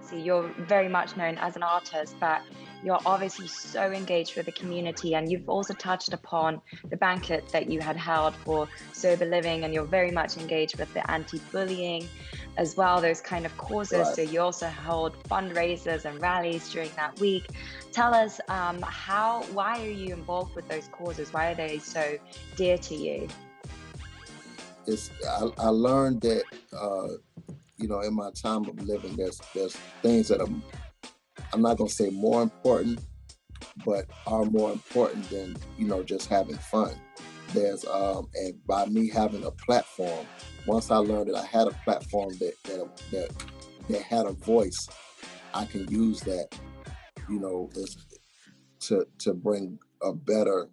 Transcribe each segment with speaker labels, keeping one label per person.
Speaker 1: See, you're very much known as an artist, but you're obviously so engaged with the community. And you've also touched upon the banquet that you had held for sober living, and you're very much engaged with the anti-bullying as well, those kind of causes.
Speaker 2: Right.
Speaker 1: So you also held fundraisers and rallies during that week. Tell us why are you involved with those causes? Why are they so dear to you?
Speaker 2: I learned that in my time of living, there's things that I'm not gonna say more important, but are more important than just having fun. There's and by me having a platform, once I learned that I had a platform that had a voice, I can use that, is to bring a better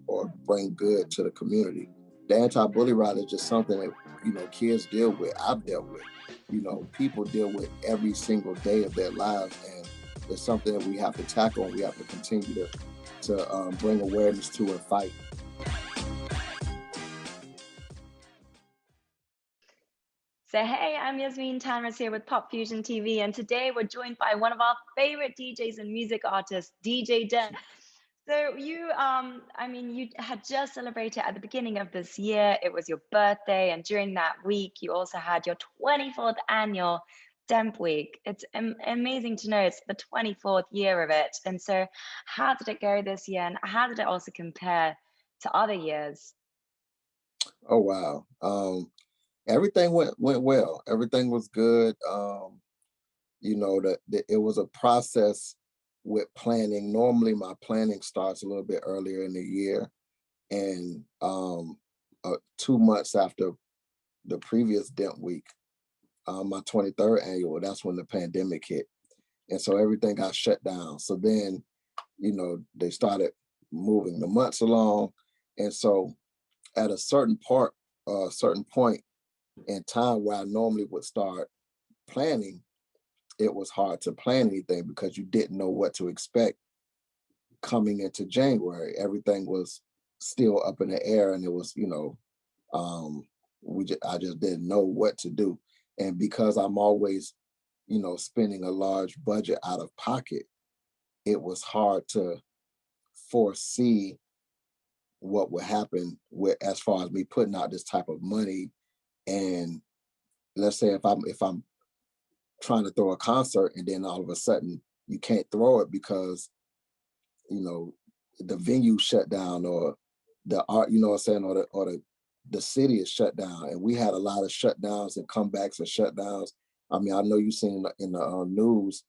Speaker 2: or bring good to the community. The anti-bully ride is just something that kids deal with. I've dealt with. People deal with every single day of their lives, and it's something that we have to tackle and we have to continue to bring awareness to and fight.
Speaker 1: So, hey, I'm Yasmine Tanres here with Pop Fusion TV, and today we're joined by one of our favorite DJs and music artists, DJ Demp. So, you had just celebrated at the beginning of this year. It was your birthday, and during that week, you also had your 24th annual Demp Week. It's amazing to know it's the 24th year of it. And so, how did it go this year, and how did it also compare to other years?
Speaker 2: Oh wow. Everything went well. Everything was good. That it was a process with planning. Normally my planning starts a little bit earlier in the year, and 2 months after the previous Dent Week, my 23rd annual, that's when the pandemic hit. And so everything got shut down. So then, they started moving the months along. And so at a certain point in time where I normally would start planning, it was hard to plan anything because you didn't know what to expect coming into January. Everything was still up in the air, and it was, um, I just didn't know what to do. And because I'm always, spending a large budget out of pocket, it was hard to foresee what would happen with as far as me putting out this type of money. And let's say if I'm trying to throw a concert and then all of a sudden you can't throw it because you know the venue shut down, or the art, what I'm saying, or the city is shut down. And we had a lot of shutdowns and comebacks and shutdowns. I mean, I know you've seen in the news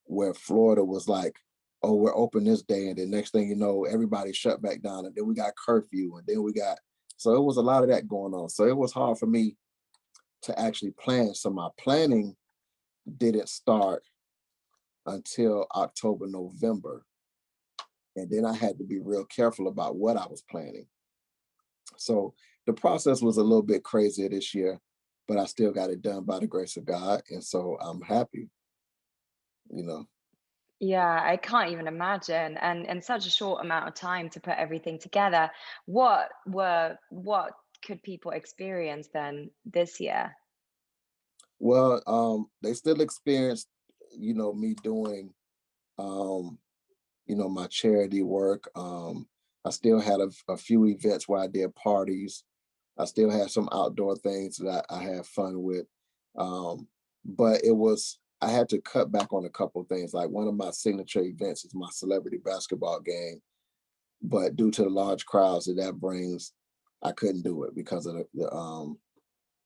Speaker 2: where Florida was like, oh, we're open this day, and the next thing you know, everybody shut back down, and then we got curfew, and then we got, so it was a lot of that going on. So it was hard for me to actually plan. So my planning didn't start until October, November. And then I had to be real careful about what I was planning. So the process was a little bit crazier this year, but I still got it done by the grace of God. And so I'm happy, you know.
Speaker 1: Yeah, I can't even imagine. And in such a short amount of time to put everything together, what could people experience then this year?
Speaker 2: Well, they still experienced, me doing, um, my charity work. I still had a few events where I did parties. I still had some outdoor things that I had fun with. But I had to cut back on a couple of things. Like one of my signature events is my celebrity basketball game. But due to the large crowds that brings, I couldn't do it because of the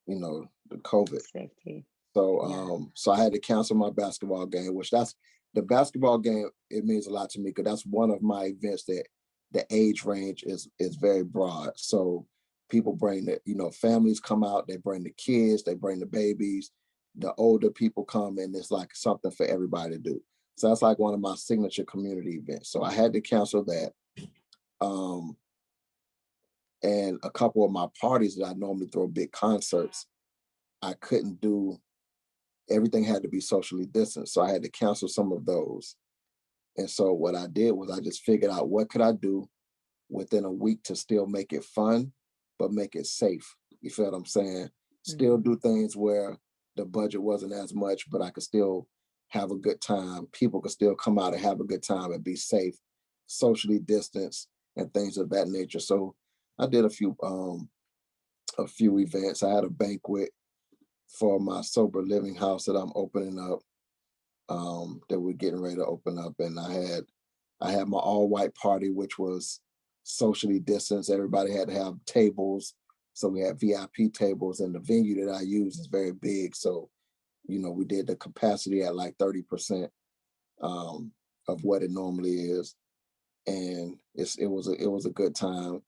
Speaker 2: COVID.
Speaker 1: Safety.
Speaker 2: So
Speaker 1: Yeah.
Speaker 2: so I had to cancel my basketball game, which that's the basketball game. It means a lot to me because that's one of my events that the age range is very broad. So people bring families come out, they bring the kids, they bring the babies, the older people come, and it's like something for everybody to do. So that's like one of my signature community events. So I had to cancel that. Um, and a couple of my parties that I normally throw big concerts, I couldn't do. Everything had to be socially distanced. So I had to cancel some of those. And so what I did was I just figured out what could I do within a week to still make it fun, but make it safe. You feel what I'm saying? Still
Speaker 1: Mhm.
Speaker 2: do things where the budget wasn't as much, but I could still have a good time. People could still come out and have a good time and be safe, socially distanced, and things of that nature. So I did a few events. I had a banquet for my sober living house that I'm opening up, that we're getting ready to open up, and I had my all white party, which was socially distanced. Everybody had to have tables, so we had VIP tables, and the venue that I use is very big. So we did the capacity at like 30% of what it normally is, and it was a good time.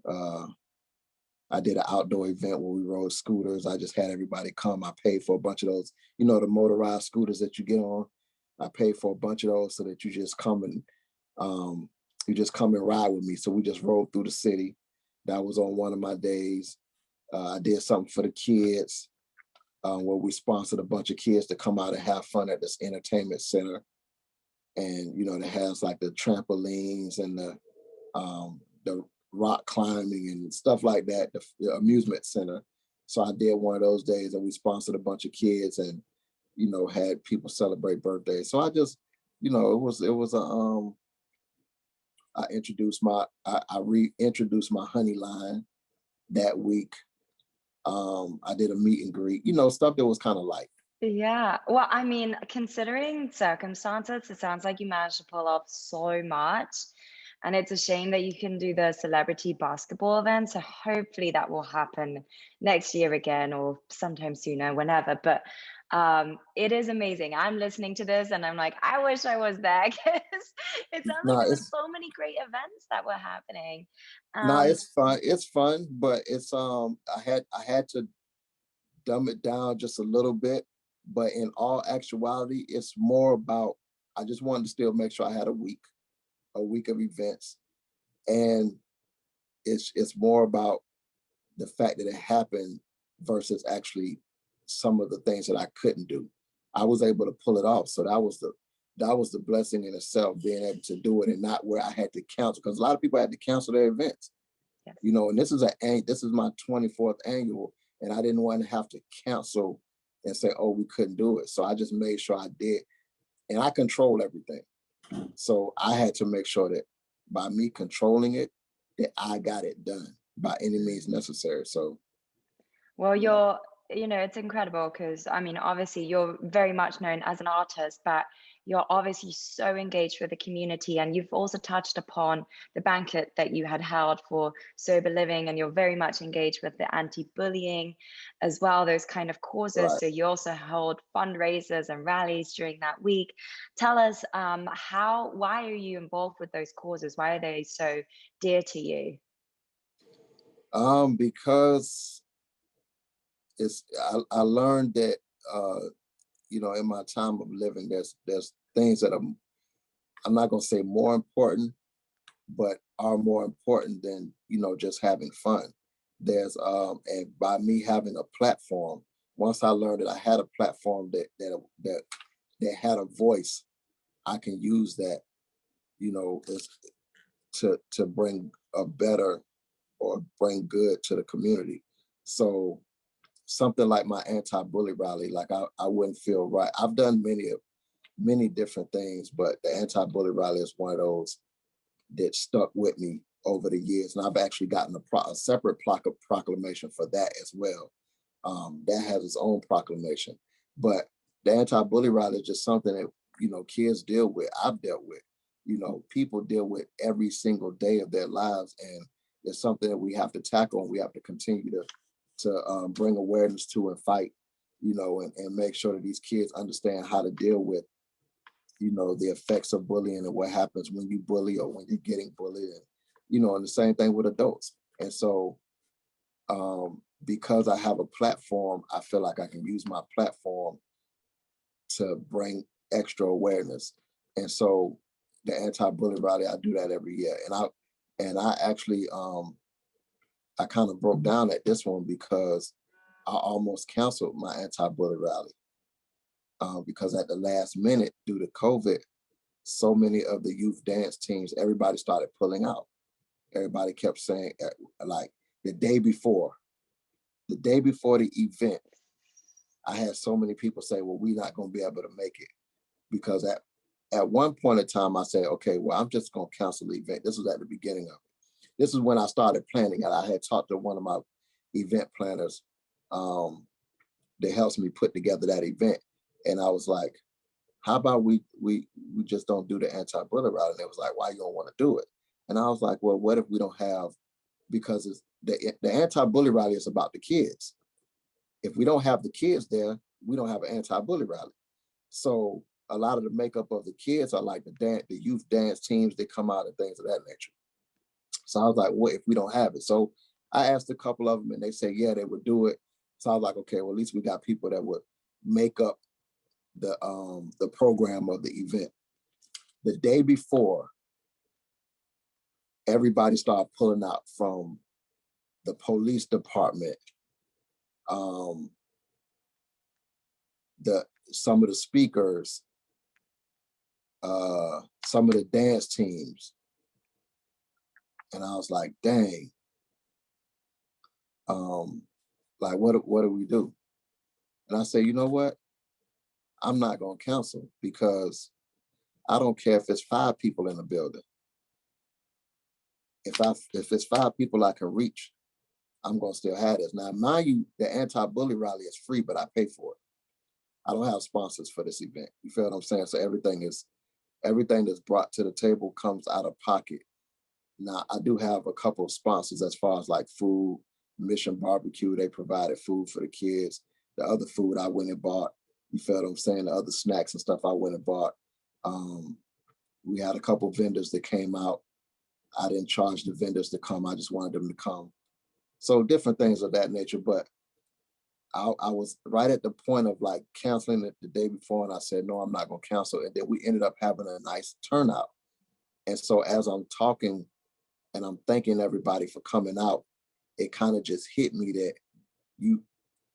Speaker 2: Uh, I did an outdoor event where we rode scooters. I just had everybody come. I paid for a bunch of those, the motorized scooters that you get on. I paid for a bunch of those so that um, you just come and ride with me. So we just rode through the city. That was on one of my days. I did something for the kids, where we sponsored a bunch of kids to come out and have fun at this entertainment center. And it has like the trampolines and the rock climbing and stuff like that, the amusement center. So I did one of those days, and we sponsored a bunch of kids, and had people celebrate birthdays. So I just, it was a I reintroduced my honey line that week. I did a meet and greet, stuff that was kind of light.
Speaker 1: Yeah. Well, I mean, considering circumstances, it sounds like you managed to pull off so much. And it's a shame that you can do the celebrity basketball event. So hopefully that will happen next year again or sometime sooner, whenever. But it is amazing. I'm listening to this and I'm like, I wish I was there because it sounds like
Speaker 2: No,
Speaker 1: there were
Speaker 2: it's
Speaker 1: so many great events that were happening.
Speaker 2: no,
Speaker 1: Um,
Speaker 2: it's fun. It's fun, but it's I had to dumb it down just a little bit. But in all actuality, it's more about I just wanted to still make sure I had a week of events, and it's more about the fact that it happened versus actually some of the things that I couldn't do. I was able to pull it off, so that was the blessing in itself, being able to do it and not where I had to cancel, because a lot of people had to cancel their events.
Speaker 1: yes.
Speaker 2: And this is my 24th annual, and I didn't want to have to cancel and say, oh, we couldn't do it. So I just made sure I did, and I control everything. So I had to make sure that by me controlling it, that I got it done by any means necessary. So,
Speaker 1: Well,
Speaker 2: you know,
Speaker 1: it's incredible because I mean, obviously, you're very much known as an artist, but you're obviously so engaged with the community. And you've also touched upon the banquet that you had held for sober living, and you're very much engaged with the anti-bullying as well, those kind of causes.
Speaker 2: right.
Speaker 1: So you also hold fundraisers and rallies during that week. Tell us, why are you involved with those causes? Why are they so dear to you?
Speaker 2: Because I learned that in my time of living, there's things that I'm not gonna say more important, but are more important than just having fun. There's and by me having a platform, once I learned that I had a platform that had a voice, I can use that, as to bring a better or bring good to the community. So something like my anti-bully rally, like I wouldn't feel right. I've done many different things, but the anti-bully rally is one of those that stuck with me over the years. And I've actually gotten a separate proclamation for that as well. That has its own proclamation. But the anti-bully rally is just something that, kids deal with. I've dealt with, people deal with every single day of their lives. And it's something that we have to tackle, and we have to continue to bring awareness to and fight, and make sure that these kids understand how to deal with the effects of bullying and what happens when you bully or when you're getting bullied, and and the same thing with adults. And so because I have a platform, I feel like I can use my platform to bring extra awareness. And so the anti-bully rally, I do that every year. And I actually I kind of broke down at this one because I almost canceled my anti-bully rally, because at the last minute, due to COVID, so many of the youth dance teams, everybody started pulling out. Everybody kept saying, like the day before the event, I had so many people say, well, we're not going to be able to make it. because at one point in time, I said, okay, well, I'm just going to cancel the event. This was at the beginning of it. This is when I started planning it. I had talked to one of my event planners that helps me put together that event. And I was like, how about we just don't do the anti-bully rally? And it was like, why you don't want to do it? And I was like, well, what if we don't have, because it's the anti-bully rally is about the kids. If we don't have the kids there, we don't have an anti-bully rally. So a lot of the makeup of the kids are like the youth dance teams that come out and things of that nature. So I was like, what if we don't have it? So I asked a couple of them and they said, yeah, they would do it. So I was like, okay, well, at least we got people that would make up the program of the event. The day before, everybody started pulling out from the police department, some of the speakers, some of the dance teams. And I was like, dang, like what do we do? And I said, you know what? I'm not gonna cancel because I don't care if it's 5 people in the building. If it's 5 people I can reach, I'm gonna still have this. Now, mind you, the anti-bully rally is free, but I pay for it. I don't have sponsors for this event. You feel what I'm saying? So everything that's brought to the table comes out of pocket. Now, I do have a couple of sponsors as far as like food, Mission Barbecue. They provided food for the kids. The other food I went and bought. You feel what I'm saying? The other snacks and stuff I went and bought. We had a couple of vendors that came out. I didn't charge the vendors to come. I just wanted them to come. So different things of that nature. But I was right at the point of like canceling it the day before, and I said, no, I'm not going to cancel. And then we ended up having a nice turnout. And so as I'm talking and I'm thanking everybody for coming out, it kind of just hit me that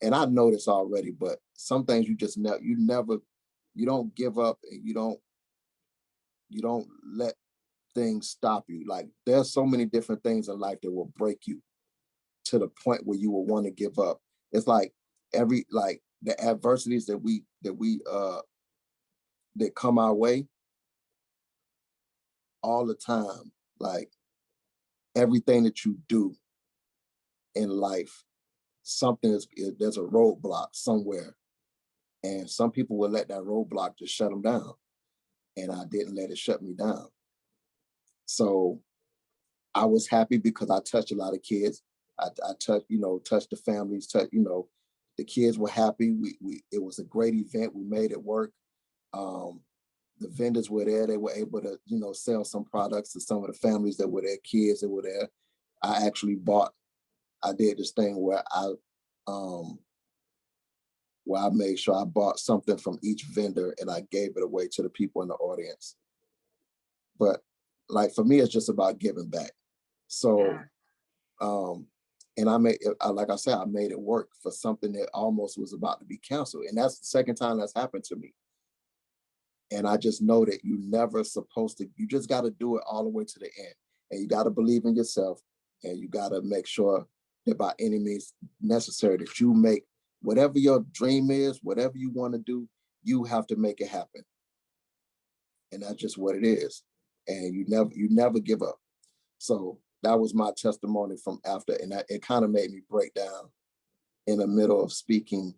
Speaker 2: and I know this already, but some things you just you don't give up, and you don't let things stop you. Like there's so many different things in life that will break you to the point where you will want to give up. It's like the adversities that come our way all the time, like everything that you do in life, there's a roadblock somewhere, and some people will let that roadblock just shut them down, and I didn't let it shut me down. So I was happy because I touched a lot of kids. I touched the families, the kids were happy. It was a great event. We made it work. The vendors were there. They were able to, sell some products to some of the families that were there, kids that were there. I did this thing where I made sure I bought something from each vendor and I gave it away to the people in the audience. But like for me, it's just about giving back. So, and like I said, I made it work for something that almost was about to be canceled. And that's the second time that's happened to me. And I just know that you just got to do it all the way to the end. And you got to believe in yourself, and you got to make sure that by any means necessary that you make whatever your dream is, whatever you want to do, you have to make it happen. And that's just what it is. And you never give up. So that was my testimony from after, and it kind of made me break down in the middle of speaking,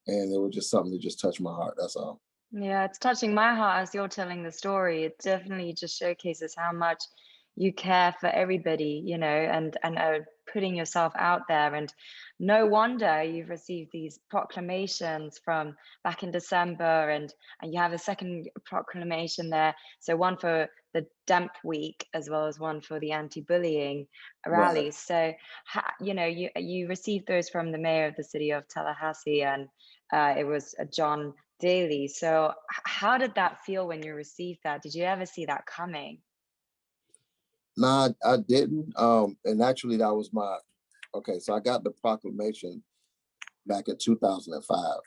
Speaker 2: and it was just something that just touched my heart. That's all.
Speaker 1: Yeah, it's touching my heart as you're telling the story. It definitely just showcases how much you care for everybody, and putting yourself out there. And no wonder you've received these proclamations from back in December, and you have a second proclamation there. So one for the Demp week as well as one for the anti-bullying rally.
Speaker 2: Right.
Speaker 1: So, you received those from the mayor of the city of Tallahassee, and it was John Daily. So how did that feel when you received that? Did you ever see that coming?
Speaker 2: Nah, I didn't. And actually that was so I got the proclamation back in 2005.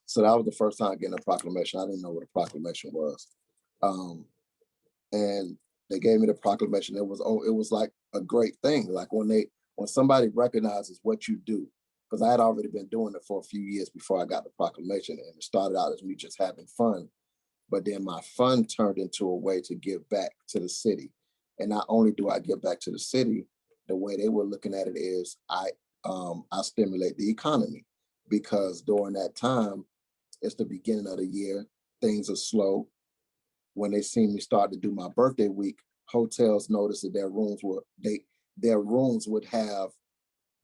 Speaker 2: So that was the first time getting a proclamation. I didn't know what a proclamation was. And they gave me the proclamation. It was like a great thing. Like when somebody recognizes what you do, because I had already been doing it for a few years before I got the proclamation, and it started out as me just having fun. But then my fun turned into a way to give back to the city. And not only do I give back to the city, the way they were looking at it is I stimulate the economy, because during that time, it's the beginning of the year, things are slow. When they see me start to do my birthday week, hotels noticed that their rooms would have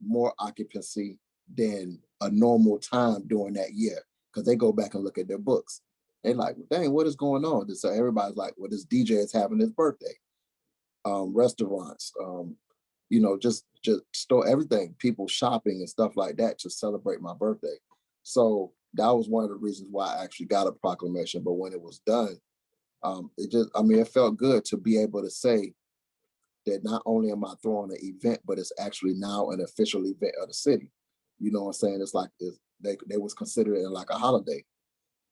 Speaker 2: more occupancy than a normal time during that year, because they go back and look at their books. They're like, well, dang, what is going on? So everybody's like, well, this DJ is having his birthday. Restaurants, just store everything, people shopping and stuff like that to celebrate my birthday. So that was one of the reasons why I actually got a proclamation. But when it was done, it felt good to be able to say that not only am I throwing an event, but it's actually now an official event of the city. You know what I'm saying? It's like they was considering it like a holiday.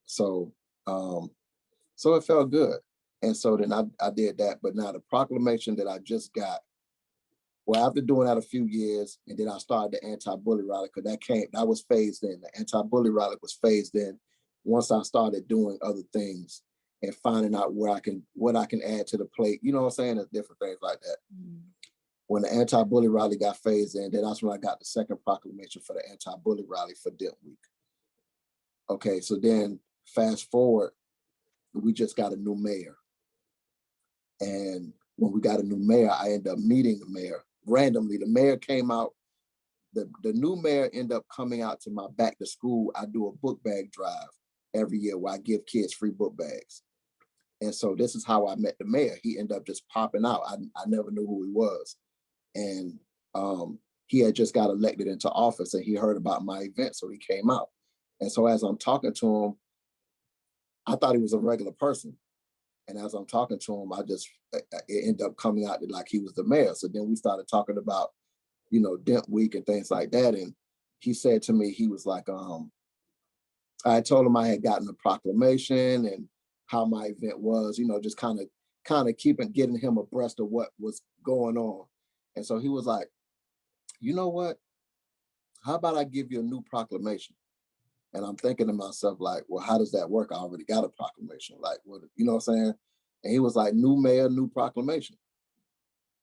Speaker 2: So so it felt good. And so then I did that. But now the proclamation that I just got, well, after doing that a few years, and then I started the anti-bully rally, because that was phased in. The anti-bully rally was phased in once I started doing other things and finding out what I can add to the plate. You know what I'm saying? There's different things like that. Mm. When the anti-bully rally got phased in, then that's when I got the second proclamation for the anti-bully rally for Demp Week. Okay, so then fast forward, we just got a new mayor. And when we got a new mayor, I ended up meeting the mayor randomly. The mayor came out. The new mayor ended up coming out to my back to school. I do a book bag drive every year where I give kids free book bags. And so this is how I met the mayor. He ended up just popping out. I never knew who he was. And he had just got elected into office, and he heard about my event, so he came out. And so as I'm talking to him, I thought he was a regular person. And as I'm talking to him, it ended up coming out that like he was the mayor. So then we started talking about, Demp Week and things like that. And he said to me, he was like, I told him I had gotten a proclamation and how my event was, just kind of getting him abreast of what was going on. And so he was like, you know what? How about I give you a new proclamation? And I'm thinking to myself, like, well, how does that work? I already got a proclamation. Like, what, you know what I'm saying? And he was like, new mayor, new proclamation.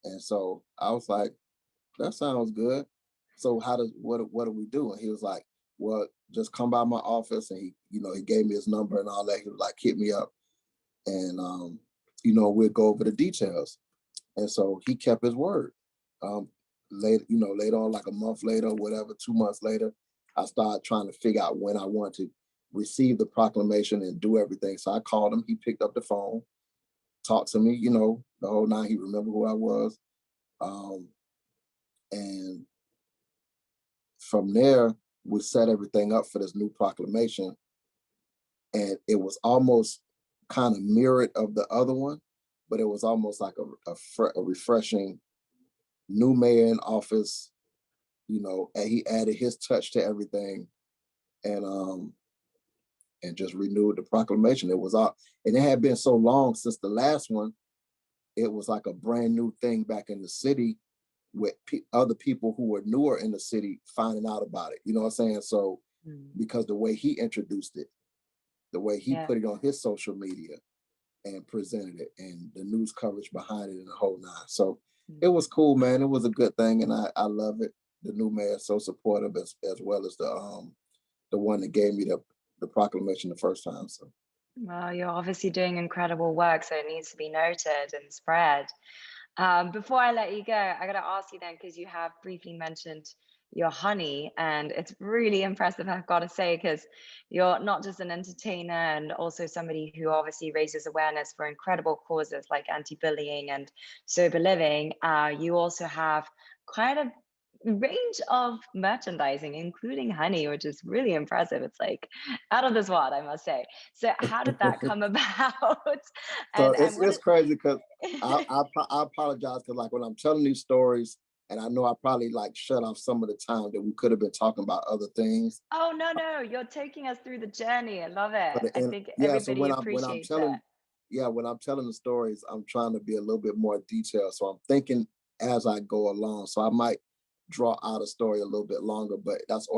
Speaker 2: And so I was like, that sounds good. So what do we do? And he was like, well, just come by my office. And he gave me his number and all that. He was like, hit me up. And, we'll go over the details. And so he kept his word. Later on, like a month later, whatever, 2 months later, I started trying to figure out when I wanted to receive the proclamation and do everything. So I called him. He picked up the phone, talked to me, the whole night. He remembered who I was. And from there, we set everything up for this new proclamation. And it was almost kind of mirrored of the other one, but it was almost like a refreshing new mayor in office, and he added his touch to everything, and just renewed the proclamation. It was all, and it had been so long since the last one. It was like a brand new thing back in the city, with other people who were newer in the city finding out about it. You know what I'm saying? So because the way he introduced it, the way he put it on his social media and presented it, and the news coverage behind it, and the whole nine. So it was cool, man. It was a good thing, and I love it. The new mayor is so supportive, as well as the one that gave me the proclamation the first time. So,
Speaker 1: well, you're obviously doing incredible work, so it needs to be noted and spread. Before I let you go, I got to ask you then, because you have briefly mentioned your honey, and it's really impressive, I've got to say, because you're not just an entertainer and also somebody who obviously raises awareness for incredible causes like anti-bullying and sober living. You also have quite a range of merchandising, including honey, which is really impressive. It's like out of this world, I must say. So how did that come about?
Speaker 2: So
Speaker 1: and
Speaker 2: it's crazy, because I apologize, because like when I'm telling these stories, and I know I probably like shut off some of the time that we could have been talking about other things.
Speaker 1: Oh, no, you're taking us through the journey. I love it. I think
Speaker 2: So
Speaker 1: everybody
Speaker 2: when I'm
Speaker 1: appreciates
Speaker 2: telling,
Speaker 1: it.
Speaker 2: when I'm telling the stories, I'm trying to be a little bit more detailed. So I'm thinking as I go along. So I might draw out a story a little bit longer, but that's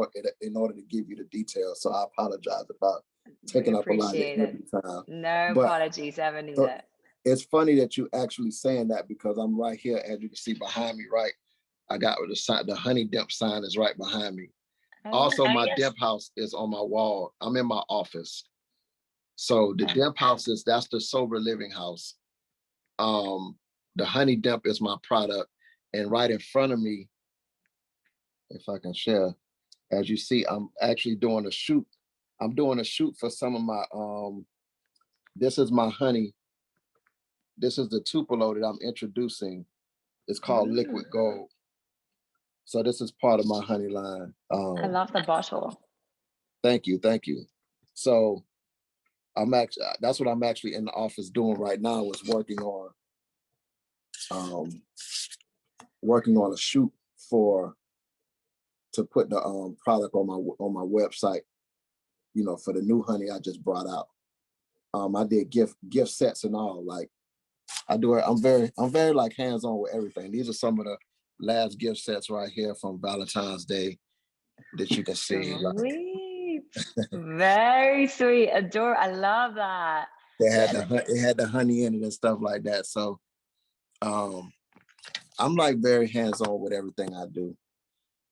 Speaker 2: in order to give you the details. So I apologize about
Speaker 1: We
Speaker 2: taking up a lot of
Speaker 1: appreciate it.
Speaker 2: time.
Speaker 1: No
Speaker 2: But
Speaker 1: apologies, ever need
Speaker 2: so
Speaker 1: it.
Speaker 2: it's funny that you actually saying that, because I'm right here, as you can see behind me, right? I got the honey Demp sign is right behind me. Also, my Demp house is on my wall. I'm in my office. So the Demp house that's the sober living house. The honey Demp is my product. And right in front of me, if I can share, as you see, I'm actually doing a shoot. I'm doing a shoot for some of my, this is my honey. This is the Tupelo that I'm introducing. It's called Liquid Gold. So this is part of my honey line.
Speaker 1: I love the bottle.
Speaker 2: Thank you. So that's what I'm actually in the office doing right now, is working on a shoot to put the product on my website, for the new honey I just brought out. I did gift sets and all. Like I do it. I'm very like hands-on with everything. These are some of the last gift sets right here from Valentine's Day that you can see.
Speaker 1: Sweet. Very sweet. Adore. I love that.
Speaker 2: It had the honey in it and stuff like that. So I'm like very hands-on with everything I do,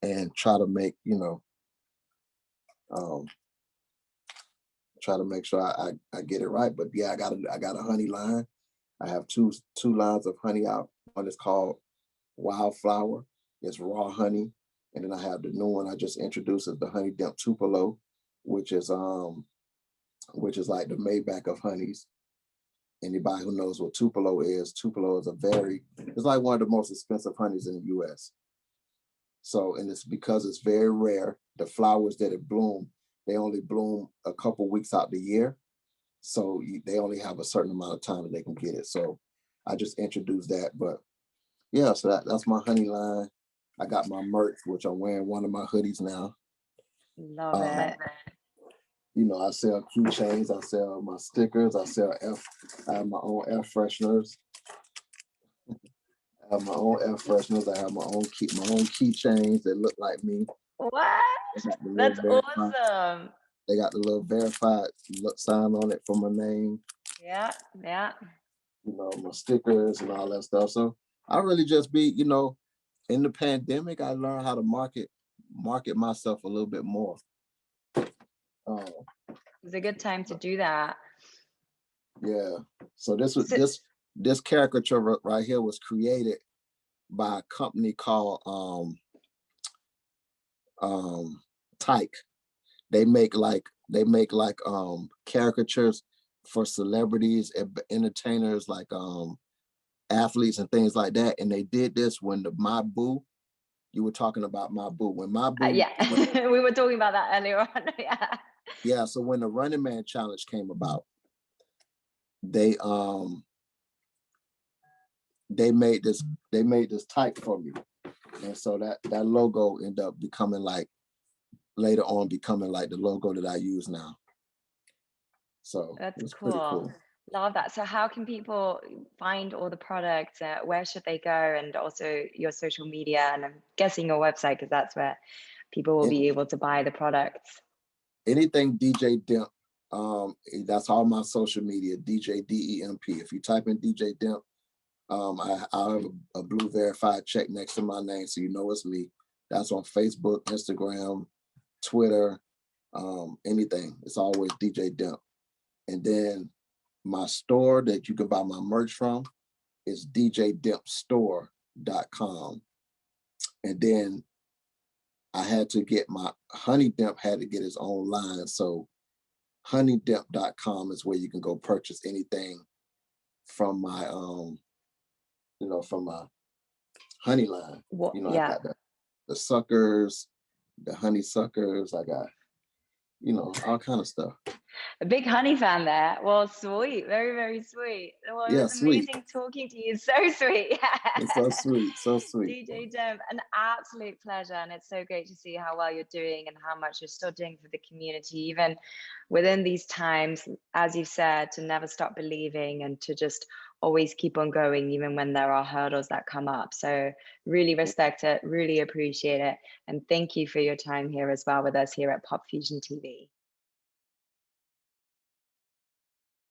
Speaker 2: and try to make, try to make sure I get it right. But yeah, I got a honey line. I have two lines of honey out. One is called Wildflower. It's raw honey. And then I have the new one I just introduced, is the Honey Demp Tupelo, which is like the Maybach of honeys. Anybody who knows what Tupelo is it's like one of the most expensive honeys in the US. So, and it's because it's very rare. The flowers that it bloom, they only bloom a couple weeks out the year. So they only have a certain amount of time that they can get it. So I just introduced that. But yeah, so that's my honey line. I got my merch, which I'm wearing one of my hoodies now.
Speaker 1: Love it.
Speaker 2: I sell keychains, I sell my stickers, I have my own air fresheners. I have my own air fresheners. I have my own keychains that look like me.
Speaker 1: What? That's awesome.
Speaker 2: They got the little verified sign on it for my name.
Speaker 1: Yeah.
Speaker 2: My stickers and all that stuff. So I really just be, in the pandemic, I learned how to market myself a little bit more.
Speaker 1: It's a good time to do that.
Speaker 2: Yeah. So this caricature right here was created by a company called Tyke. They make caricatures for celebrities, entertainers, like athletes and things like that. And they did this when my boo, you were talking about my boo. When my boo,
Speaker 1: we were talking about that earlier on.
Speaker 2: Yeah. So when the Running Man Challenge came about, they made this type for me, and so that logo ended up becoming later on the logo that I use now. So
Speaker 1: that's cool. Love that. So how can people find all the products? Where should they go? And also your social media, and I'm guessing your website, because that's where people will be able to buy the products.
Speaker 2: Anything DJ Demp, that's all my social media, DJ DEMP. If you type in DJ Demp, I'll have a blue verified check next to my name, so you know it's me. That's on Facebook, Instagram, Twitter, anything. It's always DJ Demp. And then my store that you can buy my merch from is djdempstore.com. And then I had to get my Honey Demp had to get his own line. So honeydemp.com is where you can go purchase anything from my from my honey line. I got the suckers, the honey suckers, I got all kind of stuff.
Speaker 1: A big honey fan there. Well, sweet. Very, very sweet. Well, it was amazing talking to you. So sweet.
Speaker 2: It's so sweet. So sweet.
Speaker 1: DJ Demp, an absolute pleasure. And it's so great to see how well you're doing and how much you're still doing for the community, even within these times, as you said, to never stop believing and to just always keep on going even when there are hurdles that come up. So really respect it, really appreciate it. And thank you for your time here as well with us here at Pop Fusion TV.